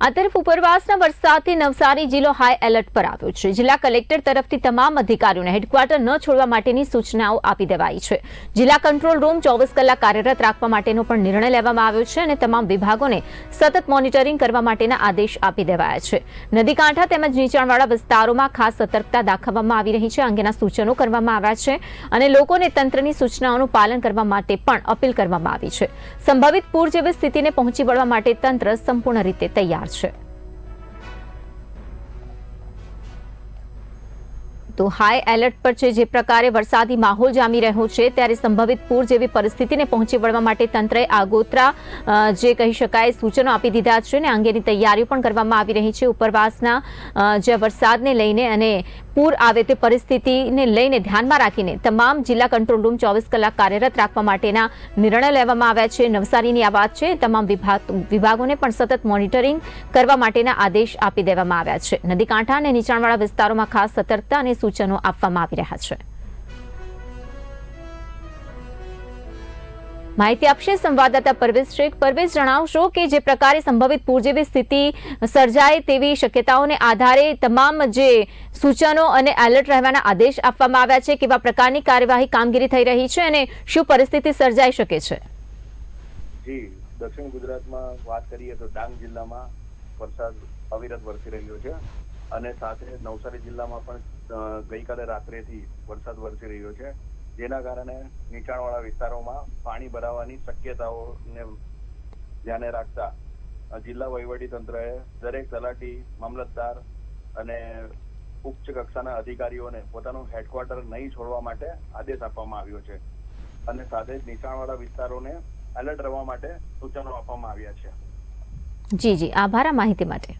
આ તરફ ઉપરવાસના વરસાદથી નવસારી જિલ્લો હાઈ એલર્ટ પર આવ્યો છે। જિલ્લા કલેક્ટર તરફથી તમામ અધિકારીઓને હેડક્વાર્ટર ન છોડવા માટેની સૂચનાઓ આપી દેવાઈ છે। જિલ્લા કંટ્રોલ રૂમ 24 કલાક કાર્યરત રાખવા માટેનો પણ નિર્ણય લેવામાં આવ્યો છે અને તમામ વિભાગોને સતત મોનિટરિંગ કરવા માટેના આદેશ આપી દેવાયા છે। નદીકાંઠા તેમજ નીચાણવાળા વિસ્તારોમાં ખાસ સતર્કતા દાખવવામાં આવી રહી છે। અંગેના સૂચનો કરવામાં આવ્યા છે અને લોકોને તંત્રની સૂચનાઓનું પાલન કરવા માટે પણ અપીલ કરવામાં આવી છે। સંભવિત પૂર જેવી સ્થિતિને પહોંચી વળવા માટે તંત્ર સંપૂર્ણ રીતે તૈયાર છે। તો હાઈ એલર્ટ પર છે। જે પ્રકારે વરસાદી માહોલ જામી રહ્યો છે ત્યારે સંભવિત પૂર જેવી પરિસ્થિતિને પહોંચી વળવા માટે તંત્રએ આગોતરા જે કહી શકાય સૂચનો આપી દીધા છે અને અંગેની તૈયારીઓ પણ કરવામાં આવી રહી છે। ઉપરવાસના જે વરસાદને લઈને અને પૂર આવે તે પરિસ્થિતિને લઈને ધ્યાનમાં રાખીને તમામ જિલ્લા કંટ્રોલ રૂમ 24 કલાક કાર્યરત રાખવા માટેના નિર્ણય લેવામાં આવ્યા છે। નવસારીની આ વાત છે। તમામ વિભાગોને પણ સતત મોનિટરિંગ કરવા માટેના આદેશ આપી દેવામાં આવ્યા છે। નદીકાંઠા અને નીચાણવાળા વિસ્તારોમાં ખાસ સતર્કતા અને સૂચનો આપવામાં આવી રહ્યા છે। માહિતી આપશે સંવાદદાતા પરવેઝ શેખ। પરવેઝ, જણાવશો કે જે પ્રકારે સંભવિત પૂર જેવી સ્થિતિ સર્જાય તેવી શક્યતાઓને આધારે તમામ જે સૂચનો અને એલર્ટ રહેવાના આદેશ આપવામાં આવ્યા છે, કેવા પ્રકારની કાર્યવાહી કામગીરી થઈ રહી છે અને શું પરિસ્થિતિ સર્જાઈ શકે છે? જી, દક્ષિણ ગુજરાતમાં વાત કરીએ તો ડાંગ જિલ્લામાં વરસાદ અવિરત વરસી રહ્યો છે અને સાથે નવસારી જિલ્લામાં પણ ગઈકાલે રાત્રેથી વરસાદ વરસી રહ્યો છે, જેના કારણે નીચાણવાળા વિસ્તારોમાં પાણી ભરાવાની શક્યતાઓને ધ્યાને રાખતા જિલ્લા વહીવટી તંત્રએ દરેક તલાટી, મામલતદાર અને ઉચ્ચ કક્ષાના અધિકારીઓને પોતાનું હેડક્વાર્ટર નહીં છોડવા માટે આદેશ આપવામાં આવ્યો છે અને સાથે જ નીચાણવાળા વિસ્તારોને એલર્ટ રહેવા માટે સૂચનો આપવામાં આવ્યા છે। જી, આભાર આ માહિતી માટે।